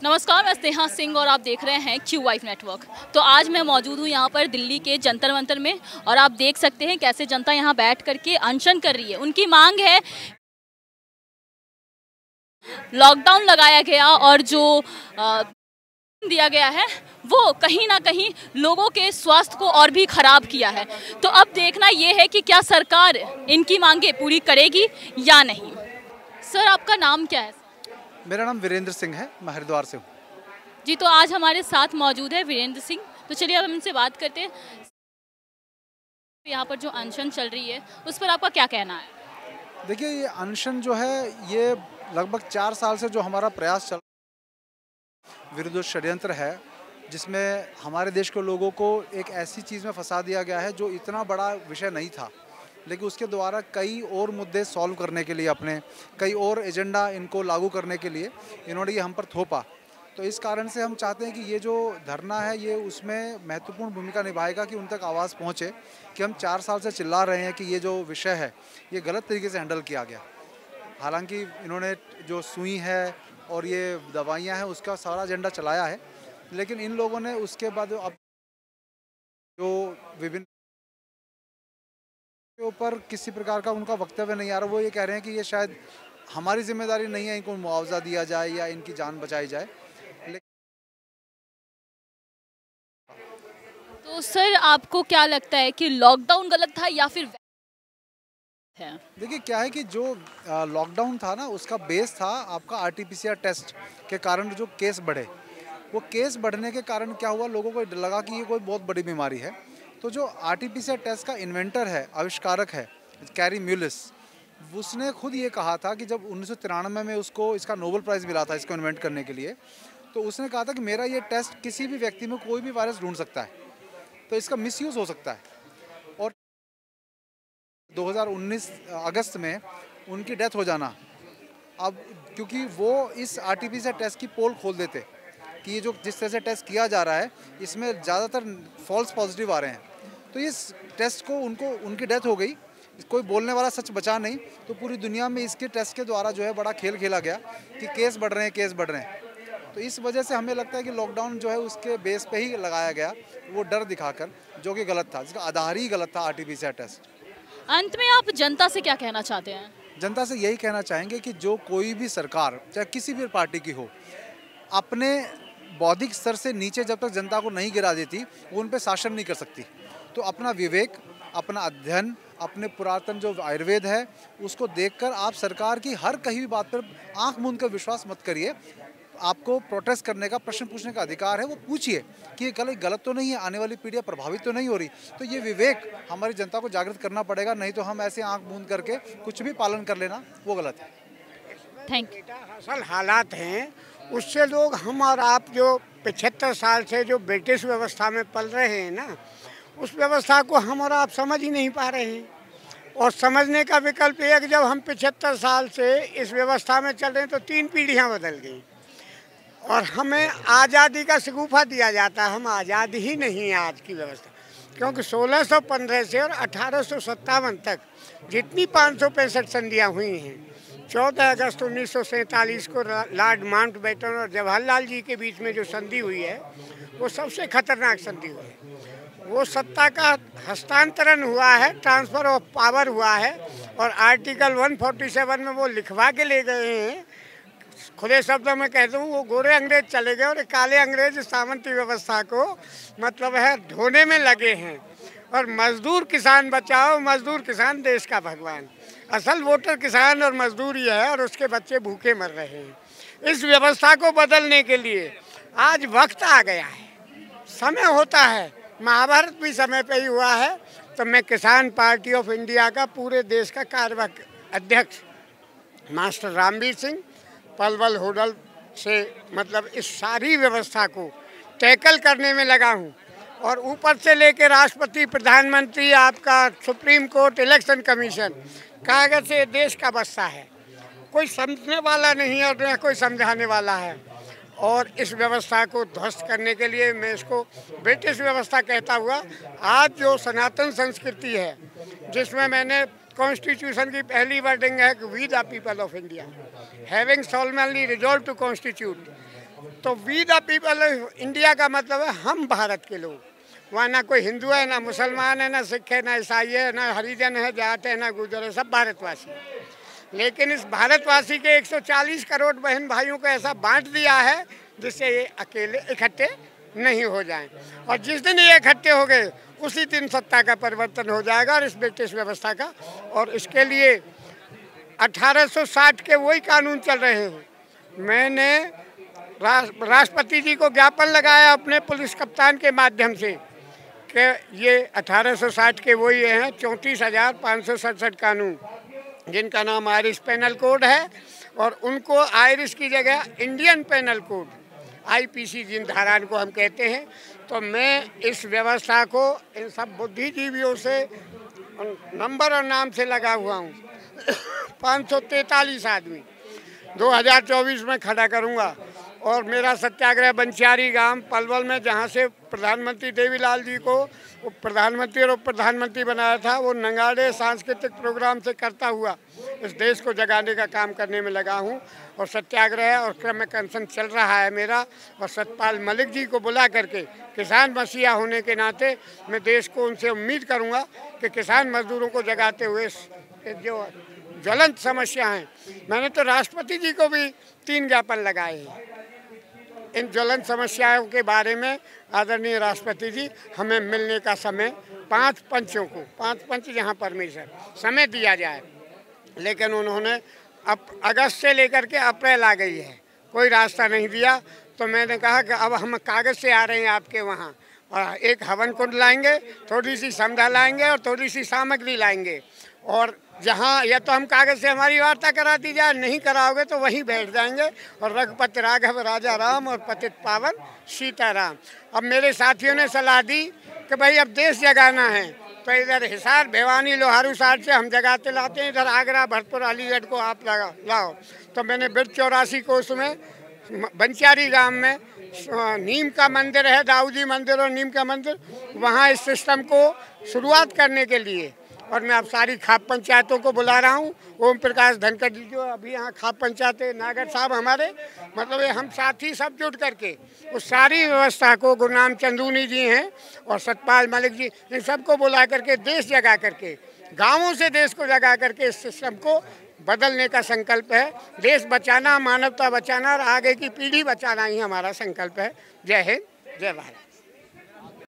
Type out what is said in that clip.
नमस्कार, मैं स्नेहा सिंह और आप देख रहे हैं क्यू वाइफ नेटवर्क। तो आज मैं मौजूद हूँ यहाँ पर दिल्ली के जंतर मंतर में और आप देख सकते हैं कैसे जनता यहाँ बैठ करके अनशन कर रही है। उनकी मांग है लॉकडाउन लगाया गया और जो दिया गया है वो कहीं ना कहीं लोगों के स्वास्थ्य को और भी खराब किया है। तो अब देखना ये है कि क्या सरकार इनकी मांगे पूरी करेगी या नहीं। सर, आपका नाम क्या है? मेरा नाम वीरेंद्र सिंह है, मैं हरिद्वार से हूँ। जी, तो आज हमारे साथ मौजूद है वीरेंद्र सिंह। तो चलिए अब हम इनसे बात करते हैं। यहाँ पर जो अनशन चल रही है उस पर आपका क्या कहना है? देखिए, ये अनशन जो है ये लगभग 4 साल से जो हमारा प्रयास चल विरुद्ध षड्यंत्र है, जिसमें हमारे देश के लोगों को एक ऐसी चीज़ में फंसा दिया गया है जो इतना बड़ा विषय नहीं था, लेकिन उसके द्वारा कई और मुद्दे सॉल्व करने के लिए, अपने कई और एजेंडा इनको लागू करने के लिए इन्होंने ये हम पर थोपा। तो इस कारण से हम चाहते हैं कि ये जो धरना है ये उसमें महत्वपूर्ण भूमिका निभाएगा कि उन तक आवाज़ पहुँचे कि हम 4 साल से चिल्ला रहे हैं कि ये जो विषय है ये गलत तरीके से हैंडल किया गया। हालांकि इन्होंने जो सुई है और ये दवाइयाँ हैं उसका सारा एजेंडा चलाया है, लेकिन इन लोगों ने उसके बाद अब जो विभिन्न के ऊपर किसी प्रकार का उनका वक्तव्य नहीं आ रहा। वो ये कह रहे हैं कि ये शायद हमारी जिम्मेदारी नहीं है, इनको मुआवजा दिया जाए या इनकी जान बचाई जाए। तो सर, आपको क्या लगता है कि लॉकडाउन गलत था या फिर है? देखिए, क्या है कि जो लॉकडाउन था ना, उसका बेस था आपका आरटीपीसीआर टेस्ट के कारण जो केस बढ़े। वो केस बढ़ने के कारण क्या हुआ, लोगों को लगा कि ये कोई बहुत बड़ी बीमारी है। तो जो आरटीपीसीआर टेस्ट का इन्वेंटर है, आविष्कारक है कैरी म्यूलिस, उसने खुद ये कहा था कि जब 1993 में उसको इसका नोबेल प्राइज़ मिला था इसको इन्वेंट करने के लिए, तो उसने कहा था कि मेरा ये टेस्ट किसी भी व्यक्ति में कोई भी वायरस ढूंढ सकता है, तो इसका मिसयूज़ हो सकता है। और 2019 अगस्त में उनकी डेथ हो जाना, अब क्योंकि वो इस आरटीपीसीआर टेस्ट की पोल खोल देते कि ये जो जिस तरह से टेस्ट किया जा रहा है इसमें ज़्यादातर फॉल्स पॉजिटिव आ रहे हैं, तो इस टेस्ट को उनकी डेथ हो गई, कोई बोलने वाला सच बचा नहीं। तो पूरी दुनिया में इसके टेस्ट के द्वारा जो है बड़ा खेल खेला गया कि केस बढ़ रहे हैं। तो इस वजह से हमें लगता है कि लॉकडाउन जो है उसके बेस पे ही लगाया गया, वो डर दिखाकर, जो कि गलत था, जिसका आधार ही गलत था आरटीपीसीआर टेस्ट। अंत में आप जनता से क्या कहना चाहते हैं? जनता से यही कहना चाहेंगे कि जो कोई भी सरकार चाहे किसी भी पार्टी की हो, अपने बौद्धिक स्तर से नीचे जब तक जनता को नहीं गिरा देती वो उन पर शासन नहीं कर सकती। तो अपना विवेक, अपना अध्ययन, अपने पुरातन जो आयुर्वेद है उसको देखकर आप सरकार की हर कहीं भी बात पर आंख मूंद कर विश्वास मत करिए। आपको प्रोटेस्ट करने का, प्रश्न पूछने का अधिकार है, वो पूछिए कि ये गलत तो नहीं है, आने वाली पीढ़ियाँ प्रभावित तो नहीं हो रही। तो ये विवेक हमारी जनता को जागृत करना पड़ेगा, नहीं तो हम ऐसे आंख मूंद करके कुछ भी पालन कर लेना वो गलत है। Thank you. असल हालात हैं उससे लोग, हम और आप जो 75 साल से जो ब्रिटिश व्यवस्था में पल रहे हैं ना, उस व्यवस्था को हम और आप समझ ही नहीं पा रहे हैं। और समझने का विकल्प ये है कि जब हम 75 साल से इस व्यवस्था में चल रहे हैं तो 3 पीढ़ियाँ बदल गई और हमें आज़ादी का शगुफा दिया जाता है। हम आज़ाद ही नहीं है आज की व्यवस्था, क्योंकि 1615 से और 1857 तक जितनी 565 संधियाँ हुई हैं, 14 अगस्त 1947 को लॉर्ड माउंटबेटन और जवाहरलाल जी के बीच में जो संधि हुई है वो सबसे खतरनाक संधि हुई है। वो सत्ता का हस्तांतरण हुआ है, ट्रांसफ़र ऑफ पावर हुआ है, और आर्टिकल 147 में वो लिखवा के ले गए हैं। खुले शब्दों में कह दूँ, वो गोरे अंग्रेज चले गए और काले अंग्रेज सामंती व्यवस्था को मतलब है ढोने में लगे हैं। और मजदूर किसान बचाओ, मजदूर किसान देश का भगवान। असल वोटर किसान और मजदूर ही है और उसके बच्चे भूखे मर रहे हैं। इस व्यवस्था को बदलने के लिए आज वक्त आ गया है, समय होता है। महाभारत भी समय पे ही हुआ है। तो मैं किसान पार्टी ऑफ इंडिया का पूरे देश का कार्यवाहक अध्यक्ष मास्टर रामवीर सिंह पलवल होडल से मतलब इस सारी व्यवस्था को टैकल करने में लगा हूँ। और ऊपर से लेकर राष्ट्रपति, प्रधानमंत्री, आपका सुप्रीम कोर्ट, इलेक्शन कमीशन, कागज से देश का बस्ता है। कोई समझने वाला नहीं है और न कोई समझाने वाला है। और इस व्यवस्था को ध्वस्त करने के लिए मैं इसको ब्रिटिश व्यवस्था कहता हुआ, आज जो सनातन संस्कृति है जिसमें मैंने कॉन्स्टिट्यूशन की पहली वर्डिंग है कि we the people of India having solemnly resolve to constitute तो वी द पीपल इंडिया का मतलब है हम भारत के लोग। वहाँ ना कोई हिंदू है, ना मुसलमान है, ना सिख है, ना ईसाई है, ना हरिजन है, जाट है, ना गुजर है, सब भारतवासी। लेकिन इस भारतवासी के 140 करोड़ बहन भाइयों को ऐसा बांट दिया है जिससे ये अकेले इकट्ठे नहीं हो जाएं। और जिस दिन ये इकट्ठे हो गए उसी दिन सत्ता का परिवर्तन हो जाएगा और इस ब्रिटिश व्यवस्था का। और इसके लिए 1860 के वही कानून चल रहे हैं। मैंने राष्ट्रपति जी को ज्ञापन लगाया अपने पुलिस कप्तान के माध्यम से कि ये 1860 के वही हैं 34,567 कानून, जिनका नाम आयरिश पेनल कोड है, और उनको आयरिश की जगह इंडियन पेनल कोड IPC जिन धाराओं को हम कहते हैं। तो मैं इस व्यवस्था को इन सब बुद्धिजीवियों से नंबर और नाम से लगा हुआ हूँ 543 आदमी 2024 में खड़ा करूँगा। और मेरा सत्याग्रह बंचारी गांव पलवल में, जहां से प्रधानमंत्री देवीलाल जी को प्रधानमंत्री और उप प्रधानमंत्री बनाया था, वो नंगाड़े सांस्कृतिक प्रोग्राम से करता हुआ इस देश को जगाने का काम करने में लगा हूं। और सत्याग्रह और क्रमिक अनशन चल रहा है मेरा। और सतपाल मलिक जी को बुला करके किसान मसीहा होने के नाते मैं देश को उनसे उम्मीद करूँगा कि किसान मजदूरों को जगाते हुए जो ज्वलंत समस्या हैं, मैंने तो राष्ट्रपति जी को भी 3 ज्ञापन लगाए हैं इन ज्वलंत समस्याओं के बारे में। आदरणीय राष्ट्रपति जी, हमें मिलने का समय 5 पंचों को, 5 पंच जहाँ परमेश्वर समय दिया जाए, लेकिन उन्होंने अब अगस्त से लेकर के अप्रैल आ गई है, कोई रास्ता नहीं दिया। तो मैंने कहा कि अब हम कागज़ से आ रहे हैं आपके वहाँ, और एक हवन कुंड लाएंगे, थोड़ी सी समझा लाएंगे और थोड़ी सी सामग्री लाएंगे। और जहाँ या तो हम कागज़ से हमारी वार्ता करा दी जाए, नहीं कराओगे तो वहीं बैठ जाएंगे। और रघुपति राघव राजा राम और पतित पावन सीताराम। अब मेरे साथियों ने सलाह दी कि भाई अब देश जगाना है, तो इधर हिसार भिवानी लोहारू साइड से हम जगाते लाते हैं, इधर आगरा भरतपुर अलीगढ़ को आप लाओ। तो मैंने बिरध 84 को उसमें बंचारी गांव में नीम का मंदिर है, दाऊजी मंदिर और नीम का मंदिर, वहाँ इस सिस्टम को शुरुआत करने के लिए। और मैं अब सारी खाप पंचायतों को बुला रहा हूँ। ओम प्रकाश धनखड़ जी जो अभी यहाँ खाप पंचायत नागर साहब हमारे, मतलब ये हम साथी सब जुट करके उस सारी व्यवस्था को, गुरनाम चंदूनी जी हैं और सतपाल मलिक जी, इन सबको बुला करके देश जगा करके, गाँवों से देश को जगा करके इस सिस्टम को बदलने का संकल्प है। देश बचाना, मानवता बचाना और आगे की पीढ़ी बचाना ही हमारा संकल्प है। जय हिंद, जय भारत।